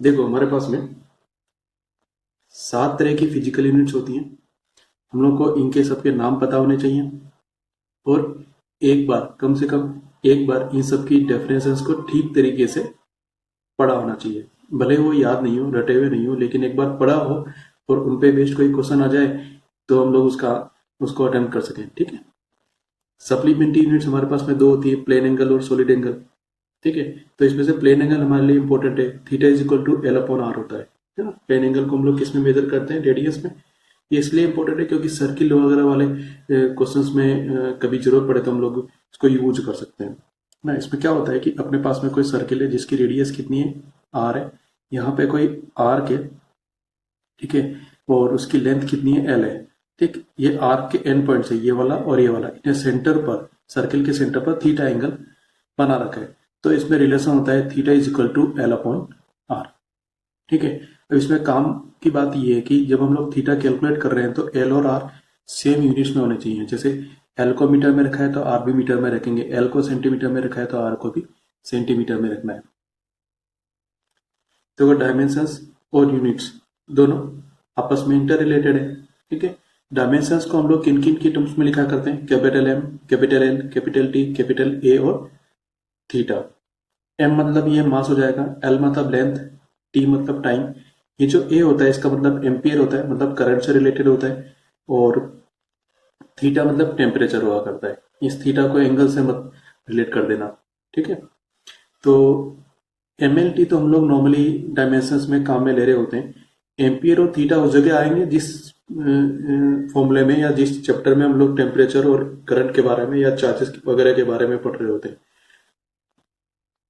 देखो हमारे पास में 7 तरह की फिजिकल यूनिट्स होती हैं। हम लोग को इनके सबके नाम पता होने चाहिए और एक बार कम से कम एक बार इन सब की डेफिनेशंस को ठीक तरीके से पढ़ा होना चाहिए। भले वो याद नहीं हो, रटे हुए नहीं हो, लेकिन एक बार पढ़ा हो और उन पे बेस्ड कोई क्वेश्चन आ जाए तो हम लोग उसका उसको अटेम्प्ट कर सकें। ठीक है। सप्लीमेंट्री यूनिट्स हमारे पास में दो होती है, प्लेन एंगल और सॉलिड एंगल। ठीक है। तो इसमें से प्लेन एंगल हमारे लिए इंपॉर्टेंट है, theta is equal to L upon R होता है ना। प्लेन एंगल को हम लोग किस में मेजर करते हैं? रेडियस में। ये इसलिए इंपॉर्टेंट है क्योंकि सर्किल वगैरह वाले क्वेश्चंस में कभी जरूरत पड़े तो हम लोग इसको यूज कर सकते हैं ना। इसमें क्या होता है कि अपने पास में कोई सर्किल है जिसकी रेडियस कितनी है? आर है। यहाँ पे कोई आर्क है, ठीक है, और उसकी लेंथ कितनी है? एल है। ठीक, ये आर्क के एंड पॉइंट्स है, ये वाला और ये वाला, इन्हें सेंटर पर, सर्किल के सेंटर पर थीटा एंगल बना रखा है। तो इसमें रिलेशन होता है theta is equal to L upon R. ठीक है। अब इसमें काम की बात ये है कि जब हम लोग थीटा कैलकुलेट कर रहे हैं तो एल और आर सेम यूनिट्स में होने चाहिए। जैसे एल को मीटर में रखा है तो आर भी मीटर में रखेंगे, एल को सेंटीमीटर में रखा है तो आर को भी सेंटीमीटर में रखना है। तो डायमेंशंस और यूनिट्स दोनों आपस में इंटर रिलेटेड है। ठीक है। डायमेंशंस को हम लोग किन किन की टर्म्स में लिखा करते हैं? Capital M, capital L, capital T, capital A और थीटा। एम मतलब ये मास हो जाएगा, एल मतलब लेंथ, टी मतलब टाइम। ये जो ए होता है इसका मतलब एम्पियर होता है, मतलब करंट से रिलेटेड होता है। और थीटा मतलब टेम्परेचर हुआ करता है। इस थीटा को एंगल से मत रिलेट कर देना। ठीक है। तो एम एल टी तो हम लोग नॉर्मली डायमेंशंस में काम में ले रहे होते हैं। एम्पियर और थीटा उस जगह आएंगे जिस फॉर्मूले में या जिस चैप्टर में हम लोग टेम्परेचर और करंट के बारे में या चार्जेस वगैरह के बारे में पढ़ रहे होते हैं।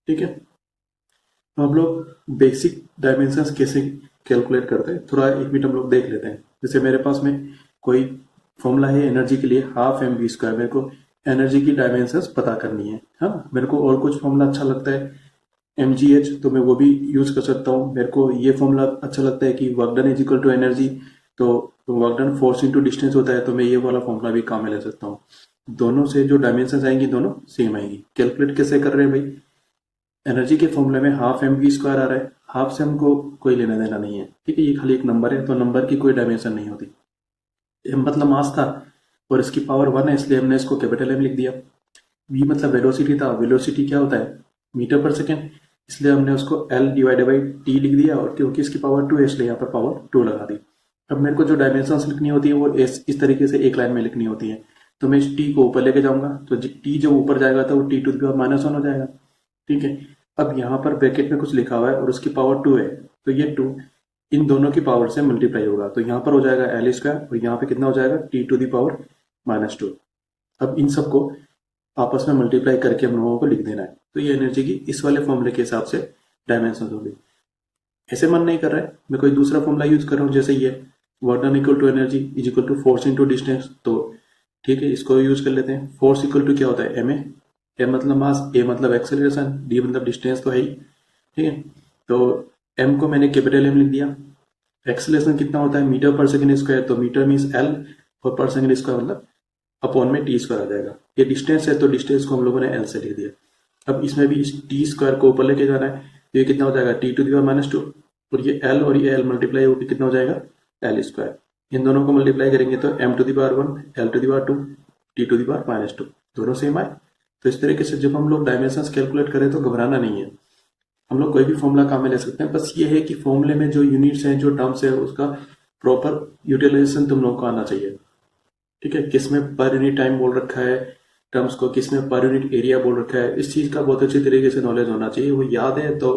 ठीक है। तो हम लोग बेसिक डायमेंशंस कैसे कैलकुलेट करते हैं थोड़ा एक मिनट हम लोग देख लेते हैं। जैसे मेरे पास में कोई फॉर्मूला है एनर्जी के लिए, हाफ एम वी स्क्वायर। मेरे को एनर्जी की डायमेंशंस पता करनी है। हाँ, मेरे को और कुछ फॉर्मूला अच्छा लगता है एम जी एच, तो मैं वो भी यूज कर सकता हूँ। मेरे को ये फॉर्मूला अच्छा लगता है कि work done is equal to energy, तो work done force into distance होता है, तो मैं ये वाला फॉर्मूला भी काम में ले सकता हूँ। दोनों से जो डायमेंशन आएंगी दोनों सेम आएंगी। कैलकुलेट कैसे कर रहे हैं भाई? एनर्जी के फॉर्मूले में हाफ एम वी स्क्वायर आ रहा है, हाफ से हमको कोई लेना देना नहीं है। ठीक है, ये खाली एक नंबर है, तो नंबर की कोई डायमेंशन नहीं होती। एम मतलब मास था और इसकी पावर 1 है, इसलिए हमने इसको कैपिटल एम लिख दिया। वी मतलब वेलोसिटी था, वेलोसिटी क्या होता है? मीटर पर सेकेंड, इसलिए हमने उसको एल डिवाइडेड बाई टी लिख दिया। और क्योंकि इसकी पावर 2 है इसलिए यहाँ पर पावर 2 लगा दी। अब मेरे को जो डायमेंशन लिखनी होती है वो इस तरीके से एक लाइन में लिखनी होती है। तो मैं इस टी को ऊपर लेके जाऊंगा, तो टी जो ऊपर जाएगा तो वो टी टू द पावर -1 हो जाएगा। ठीक है। अब यहाँ पर ब्रैकेट में कुछ लिखा हुआ है और उसकी पावर 2 है, तो ये 2 इन दोनों की पावर से मल्टीप्लाई होगा, तो यहाँ पर हो जाएगा एल स्क्वायर और यहाँ पे कितना हो जाएगा? T to the power -2। अब इन सबको आपस में मल्टीप्लाई करके हम लोगों को लिख देना है। तो ये एनर्जी की इस वाले फॉर्मूले के हिसाब से डायमेंशन होगी। ऐसे मन नहीं कर रहा है, मैं कोई दूसरा फॉर्मूला यूज कर रहा हूँ, जैसे ये work done equal to energy is equal to force into distance. तो ठीक है, इसको यूज कर लेते हैं। फोर्स इक्वल टू क्या होता है? M A. एम मतलब मास, ए मतलब एक्सेलरेशन, डी मतलब डिस्टेंस तो है ही। ठीक है। तो एम को मैंने कैपिटल एम लिख दिया। एक्सेलरेशन कितना होता है? मीटर पर सेकंड स्क्वायर, तो मीटर मीन्स एल और पर सेकंड स्क्वायर मतलब अपॉन में टी स्क्वायर आ जाएगा। ये डिस्टेंस है तो डिस्टेंस को हम लोगों ने एल से लिख दिया। अब इसमें भी इस टी स्क्वायर को ऊपर लेके जाना है, तो ये कितना हो जाएगा? टी टू दी पावर -2, और ये एल और ये एल मल्टीप्लाई होकर कितना हो जाएगा? L square. इन दोनों को मल्टीप्लाई करेंगे तो M to the power 1, L to the power 2, T to the power -2 दोनों सेम आए। तो इस तरीके से जब हम लोग डायमेंशंस कैलकुलेट करें तो घबराना नहीं है, हम लोग कोई भी फॉर्मूला काम में ले सकते हैं। बस ये है कि फॉर्मूले में जो यूनिट्स हैं, जो टर्म्स है, उसका प्रॉपर यूटिलाइजेशन तुम लोग को आना चाहिए। ठीक है, किसमें पर यूनिट टाइम बोल रखा है टर्म्स को, किसमें पर यूनिट एरिया बोल रखा है, इस चीज का बहुत अच्छी तरीके से नॉलेज होना चाहिए। वो याद है तो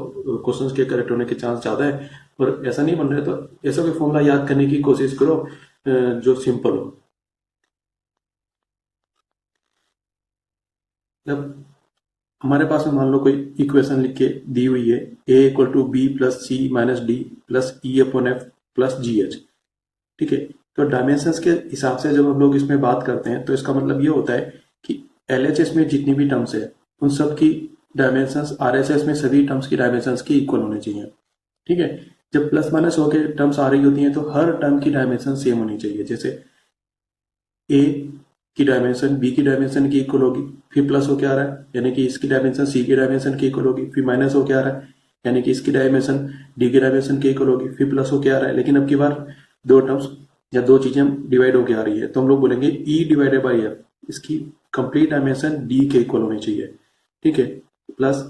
क्वेश्चंस के करेक्ट होने के चांस ज्यादा है, और ऐसा नहीं बन रहा है तो ऐसा कोई फॉर्मूला याद करने की कोशिश करो जो सिंपल हो। जब हमारे पास में मान लो कोई इक्वेशन लिख के दी हुई है, A equal to B plus C minus D plus E upon F plus G H. ठीक है। तो डायमेंशंस के हिसाब से जब हम लोग इसमें बात करते हैं तो इसका मतलब ये होता है कि एलएचएस में जितनी भी टर्म्स है उन सब की डायमेंशंस आरएचएस में सभी टर्म्स की डायमेंशंस की इक्वल होनी चाहिए। ठीक है। जब प्लस माइनस होके टर्म्स आ रही होती हैं तो हर टर्म की डायमेंशन सेम होनी चाहिए। जैसे ए की डायमेंशन बी की डायमेंशन की इक्वल होगी, फिर प्लस होके आ रहा है यानी कि इसकी डायमेंशन सी की डायमेंशन की इक्वल होगी, फिर माइनस होके आ रहा है यानी कि इसकी डायमेंशन डी की डायमेंशन के इक्वल होगी, फिर प्लस होके आ रहा है, लेकिन अब की बार दो टर्म्स या दो चीजें डिवाइड होके आ रही है, तो हम लोग बोलेंगे ई डिवाइडेड बाई एफ, इसकी कंप्लीट डायमेंशन डी के इक्वल होनी चाहिए, ठीक है। प्लस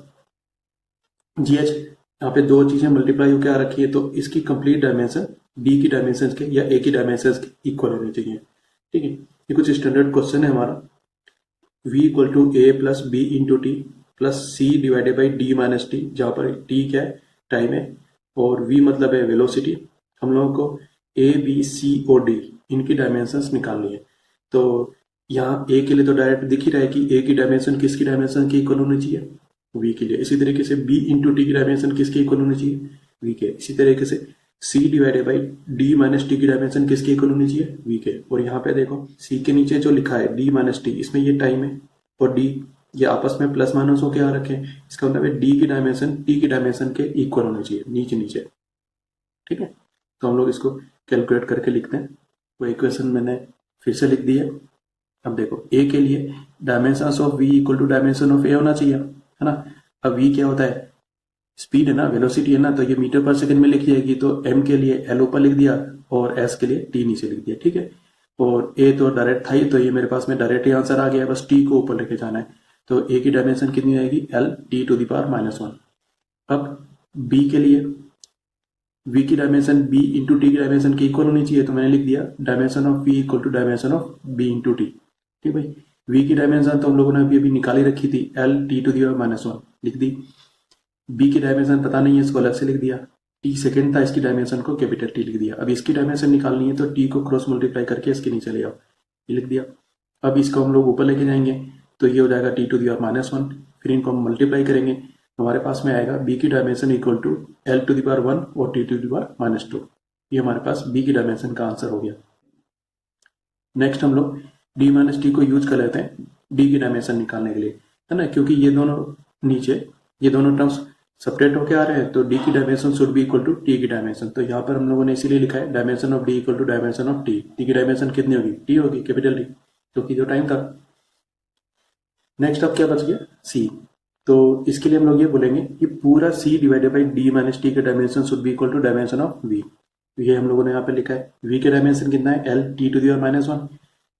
जी एच, यहाँ पे दो चीजें मल्टीप्लाई होकर आ रखी है, तो इसकी कंप्लीट डायमेंशन डी की डायमेंशन के या ए की डायमेंशन के इक्वल होनी चाहिए, ठीक है। ये कुछ स्टैंडर्ड क्वेश्चन है हमारा। v equal to A plus B into T plus C divided by D minus T, जहाँ पर टी क्या है, टाइम है, और v मतलब है वेलोसिटी। हम लोगों को ए बी सी और डी इनकी डायमेंशन निकालनी है। तो यहाँ ए के लिए तो डायरेक्ट दिख ही रहा है कि ए की डायमेंशन किसकी डायमेंशन की इक्वल होनी चाहिए, v के लिए। इसी तरीके से b इंटू टी की डायमेंशन किसकी इक्वल होनी चाहिए, v के। इसी तरीके से c divided by d minus T की डायमेंशन किसकी इक्वल होनी चाहिए, v के। और यहाँ पे देखो c के नीचे जो लिखा है d माइनस टी, इसमें ये टाइम है और d ये आपस में प्लस माइनस होके आ रखे हैं, इसका मतलब है d की डायमेंशन t की डायमेंशन के इक्वल होनी चाहिए, नीचे नीचे, ठीक है। तो हम लोग इसको कैलकुलेट करके लिखते हैं। वो इक्वेशन मैंने फिर से लिख दी है। अब देखो a के लिए dimension of v equal to dimension of a होना चाहिए, है ना। अब v क्या होता है, स्पीड है ना, वेलोसिटी है ना, तो ये मीटर पर सेकंड में लिखी जाएगी, तो m के लिए l ऊपर लिख दिया और s के लिए t नीचे लिख दिया, ठीक है। और a तो डायरेक्ट था ही, तो ये मेरे पास में डायरेक्ट ही आंसर आ गया, बस t को ऊपर लेके जाना है। तो a की डायमेंशन कितनी आएगी, l t to the power -1। अब b के लिए v की डायमेंशन b इंटू टी की डायमेंशन की इक्वल होनी चाहिए, तो मैंने लिख दिया dimension of v equal to dimension of b into T, ठीक भाई। v की डायमेंशन तो हम लोगों ने अभी अभी निकाली रखी थी, l t to the power -1 लिख दी। b की डायमेंशन पता नहीं है, इसको अलग से लिख दिया। t सेकंड था, इसकी डायमेंशन को कैपिटल T लिख दिया। अब इसकी डायमेंशन निकालनी है, तो t को क्रॉस मल्टीप्लाई करके इसके नीचे ले आओ, ये लिख दिया। अब इसको हम लोग ऊपर लेके जाएंगे, तो ये हो जाएगा t टू दी पावर -1। फिर इनको हम मल्टीप्लाई करेंगे, हमारे पास में आएगा b की dimension equal to l to the power 1 और t टू दी पावर -2। ये हमारे पास b की डायमेंशन का आंसर हो गया। नेक्स्ट हम लोग d माइनस टी को यूज कर लेते हैं d की डायमेंशन निकालने के लिए, है ना, क्योंकि ये दोनों नीचे ये दोनों टर्म्स सेपरेट होके आ रहे हैं, तो d की dimension should be equal to t की डायमेंशन। तो यहाँ पर हम लोगों ने इसीलिए लिखा है dimension of d equal to dimension of t। t की डायमेंशन कितनी होगी, t होगी, कैपिटल T, क्योंकि जो टाइम था। नेक्स्ट अब क्या बच गया, c। तो इसके लिए हम लोग ये बोलेंगे कि पूरा c divided by d minus T का dimension should be equal to dimension of v। ये हम लोगों ने यहाँ पे लिखा है, v के डायमेंशन कितना है, l t to the power -1,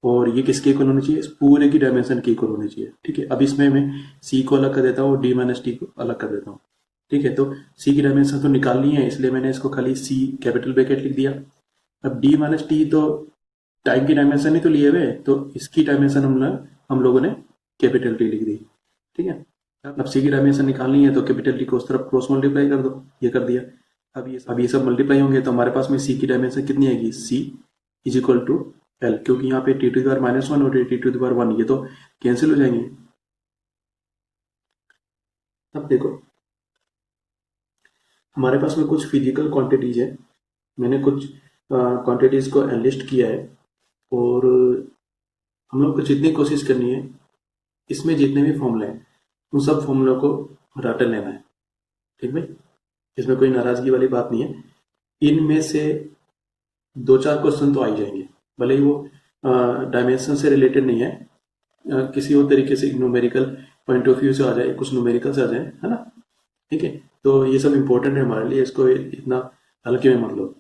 और ये किसके इक्वल होनी चाहिए, पूरे की डायमेंशन के इक्वल होनी चाहिए, ठीक है। अब इसमें मैं c को अलग कर देता हूँ, d माइनस टी को अलग कर देता हूँ, ठीक है। तो c की डायमेंशन तो निकालनी है, इसलिए मैंने इसको खाली c कैपिटल ब्रैकेट लिख दिया। अब d माइनस टी तो टाइम की डायमेंशन ही तो लिए हुए, तो इसकी डायमेंशन हम लोगों ने कैपिटल T लिख दी, ठीक है। अब c की डायमेंशन निकालनी है, तो कैपिटल T को उस तरफ क्रॉस मल्टीप्लाई कर दो, ये कर दिया। अब ये सब मल्टीप्लाई होंगे, तो हमारे पास में c की डायमेंशन कितनी आएगी, c is equal to l, क्योंकि यहाँ पे t टू द पावर -1 और t टू द पावर 1 ये तो कैंसिल हो जाएंगे। अब देखो हमारे पास में कुछ फिजिकल क्वांटिटीज है, मैंने कुछ क्वांटिटीज को एनलिस्ट किया है, और हम लोग को जितनी कोशिश करनी है, इसमें जितने भी फॉर्मूले हैं उन सब फॉर्मूलों को रट लेना है, ठीक भाई। इसमें कोई नाराजगी वाली बात नहीं है। इनमें से 2-4 क्वेश्चन तो आ ही जाएंगे, भले ही वो डायमेंशन से रिलेटेड नहीं है, किसी और तरीके से न्यूमेरिकल पॉइंट ऑफ व्यू से आ जाए, कुछ न्यूमेरिकल से आ जाए, है ना, ठीक है। तो ये सब इंपॉर्टेंट है हमारे लिए, इसको इतना हल्के में मत लो।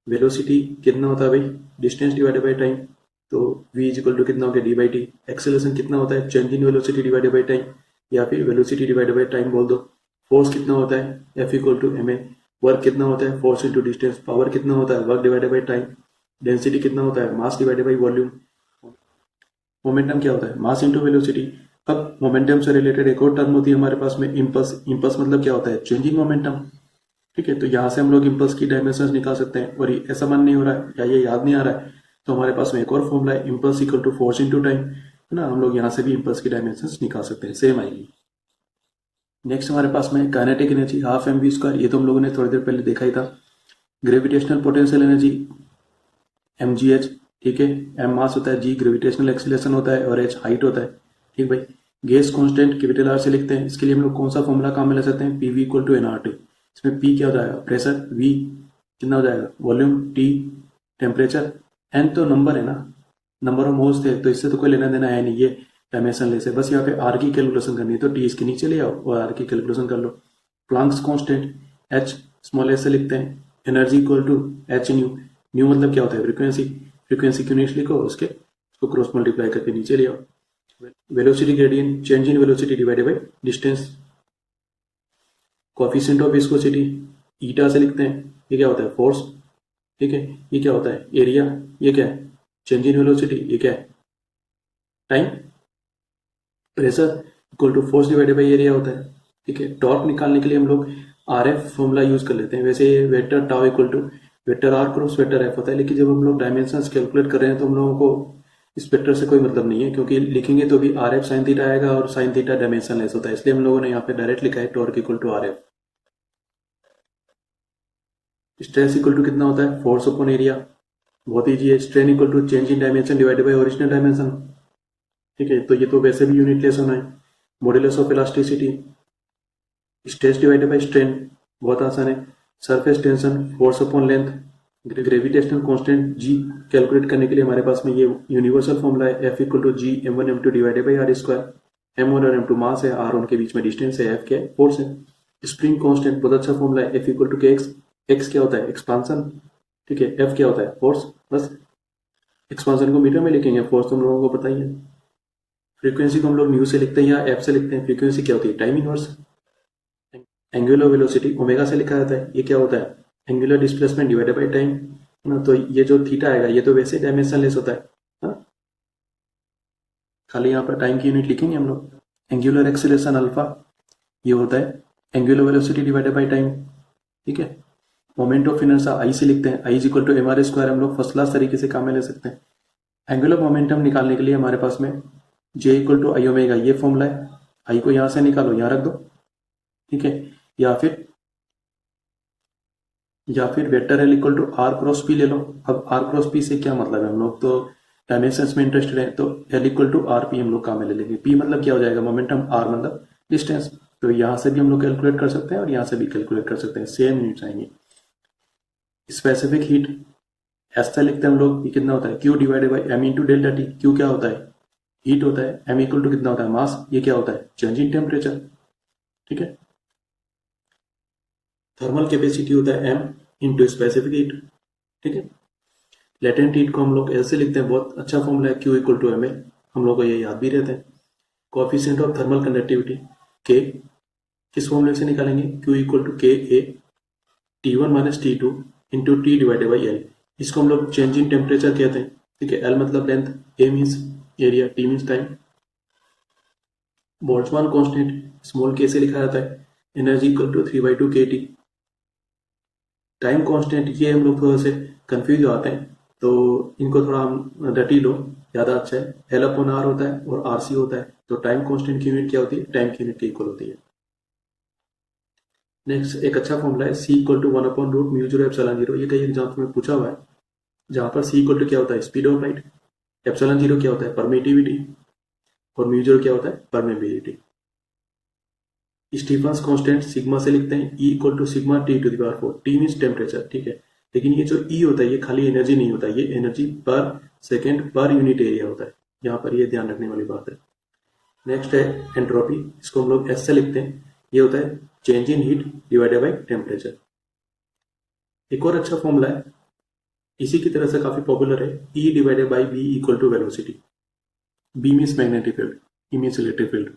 वेलोसिटी कितना होता है भाई, डिस्टेंस डिवाइडेड बाई टाइम, तो v इज इक्वल टू कितना हो गया, डी बाई टी। एक्सेलरेशन कितना होता है, change in velocity divided by time, या फिर वेलोसिटी डिवाइडेड बाई टाइम बोल दो। फोर्स कितना होता है, F equal to ma। Work कितना होता है, फोर्स इंटू डिस्टेंस। पावर कितना होता है, work divided by time. Density कितना होता है, mass divided by volume. Momentum क्या होता है, मास इंटू वेलोसिटी। अब मोमेंटम से रिलेटेड एक और टर्म होती है हमारे पास में, इम्पल्स। इम्पल्स मतलब क्या होता है, चेंजिंग मोमेंटम, ठीक है। तो यहाँ से हम लोग इम्पल्स की डायमेंशन निकाल सकते हैं, और ऐसा मन नहीं हो रहा है या ये याद नहीं आ रहा है, तो हमारे पास में एक और फॉर्मूला है, impulse equal to force into time, है ना। हम लोग यहाँ से भी इम्पल्स की डायमेंशन निकाल सकते हैं, सेम आएगी। नेक्स्ट हमारे पास में काइनेटिक एनर्जी हाफ mv², ये तो हम लोगों ने थोड़ी देर पहले देखा ही था। ग्रेविटेशनल पोटेंशियल एनर्जी mgh, ठीक है। m मास होता है, g ग्रेविटेशनल एक्सीलरेशन होता है, और h हाइट होता है, ठीक भाई। गैस कांस्टेंट कैपिटल R से लिखते हैं, इसके लिए हम लोग कौन सा फॉर्मूला काम में ले सकते हैं, pv इक्वल टू nRT। इसमें p क्या हो जाएगा, प्रेशर, v कितना हो जाएगा, वॉल्यूम, t टेम्परेचर, n तो नंबर है ना, नंबर ऑफ मोल्स थे, तो इससे तो कोई लेना देना है नहीं, ये डायमेंशन लेस है। बस यहाँ पे r की कैलकुलेशन करनी है, तो t इसके नीचे ले आओ और r की कैलकुलेशन कर लो। Planck's constant h small S से लिखते हैं, energy equal to h nu, nu मतलब क्या होता है फ्रीक्वेंसी, फ्रीक्वेंसी क्यों नहीं लिखो उसको क्रॉस मल्टीप्लाई करके नीचे ले आओ, velocity gradient change in velocity divided by distance, coefficient of viscosity ईटा से लिखते हैं, ये क्या होता है फोर्स, ठीक है, ये क्या होता है एरिया, ये क्या है चेंज इन वेलोसिटी, ये क्या है time, pressure equal to force divided by area होता है, ठीक है। टॉर्क निकालने के लिए हम लोग RF फॉर्मूला यूज कर लेते हैं, वैसे vector tau equal to vector R cross vector F होता है, लेकिन जब हम लोग डायमेंशंस कैलकुलेट कर रहे हैं तो हम लोगों को इस वेक्टर से कोई मतलब नहीं है, क्योंकि लिखेंगे तो भी RF साइन थीटा आएगा और साइन थीटा डायमेंशन लेस होता है, इसलिए हम लोगों ने यहाँ पे डायरेक्ट लिखा है torque equal to RF। Stress equal to कितना होता है फोर्स अपॉन एरिया, बहुत ईजी है, strain equal to change in dimension divided by original dimension, ठीक है, तो ये तो वैसे भी यूनिट लेस होना है, modulus of elasticity stress divided by strain, बहुत आसान है, surface tension force upon length, gravitational constant g calculate करने के लिए हमारे पास में ये यूनिवर्सल फॉर्मूला है, F equal to G m1 m2 divided by r square, m1 और m2 मास है, r उनके बीच में डिस्टेंस है, F क्या है फोर्स है, स्प्रिंग कांस्टेंट बहुत अच्छा फॉर्मूला है, F equal to kx, x क्या होता है एक्सपांशन, ठीक है, F क्या होता है फोर्स, बस एक्सपांशन को मीटर में लिखेंगे, फोर्स तो हम लोगों को पता ही है, फ्रीक्वेंसी को हम लोग न्यू से लिखते हैं या एफ से लिखते हैं, फ्रीक्वेंसी क्या होती है time inverse, angular velocity omega से लिखा जाता है, ये क्या होता है angular displacement divided by time ना, तो ये जो थीटा आएगा ये तो वैसे डायमेंशन लेस होता है ना? खाली यहाँ पर टाइम की यूनिट लिखेंगे हम लोग, एंगुलर एक्सीलरेशन अल्फा ये होता है angular velocity divided by time, ठीक है। मोमेंट ऑफ इनर्शिया आई से लिखते हैं, I is equal to mr square, हम लोग फर्स्ट क्लास तरीके से काम में ले सकते हैं। एंगुलर मोमेंटम निकालने के लिए हमारे पास में J equal to I omega ये फॉर्मूला है, आई को यहाँ से निकालो यहाँ रख दो, ठीक है, या फिर vector L equal to R cross P ले लो। अब आर क्रॉस पी से क्या मतलब है, हम लोग तो डायमेंशंस में इंटरेस्टेड है, तो L equal to R P हम लोग काम में ले लेंगे, पी मतलब क्या हो जाएगा मोमेंटम, आर मतलब डिस्टेंस, तो यहाँ से भी हम लोग कैलकुलेट कर सकते हैं और यहाँ से भी कैलकुलेट कर सकते हैं, सेम यूनिट्स आएंगे। स्पेसिफिक हीट एस से लिखते हैं हम लोग, ये कितना होता है Q divided by M into delta T, Q क्या होता है हीट होता है, एम इक्वल टू कितना होता है मास, ये क्या होता है चेंज इन टेम्परेचर, ठीक है। थर्मल कैपेसिटी होता है एम इंटू स्पेसिफिक हीट, ठीक है। लेटेंट हीट को हम लोग ऐसे लिखते हैं, बहुत अच्छा फॉर्मूला है Q equal to M A, हम लोग को ये याद भी रहता है। कोएफिशिएंट ऑफ थर्मल कंडक्टिविटी के किस फॉर्मूले से निकालेंगे, क्यू इक्वल टू के A T one minus T two into T divided by L, इसको हम लोग चेंज इन टेम्परेचर कहते हैं, ठीक है। एल मतलब length, A means area, T means time. Boltzmann constant small K से लिखा जाता है, energy equal to 3/2 kT। Time constant ये हम लोग थोड़ा से कंफ्यूज हो आते हैं, तो इनको थोड़ा हम रटी लो, ज़्यादा अच्छा है, एल अपॉन आर होता है और आर सी होता है, तो टाइम कांस्टेंट की यूनिट क्या होती है टाइम की यूनिट के इक्वल होती है। नेक्स्ट एक अच्छा फॉर्मूला है सी इक्वल टू 1/रूट म्यू जीरो एप्सिलॉन जीरो, ये कई एग्जाम्स में पूछा हुआ है, जहाँ पर सी इक्वल टू क्या होता है speed of light, epsilon zero क्या होता है परमिटिविटी और म्यू जीरो क्या होता है परमेबिलिटी। स्टीफन्स कांस्टेंट सिग्मा से लिखते हैं, E equal to sigma T to the power 4, T means temperature, ठीक है, लेकिन ये जो ई होता है ये खाली एनर्जी नहीं होता, ये एनर्जी पर सेकेंड पर यूनिट एरिया होता है, यहाँ पर ये ध्यान रखने वाली बात है। नेक्स्ट है एंट्रोपी, इसको हम लोग एस से लिखते हैं, ये होता है change in heat divided by temperature. एक और अच्छा फॉर्मूला है इसी की तरह से काफी पॉपुलर है, E divided by B equal to velocity, B means magnetic field, E means electric field,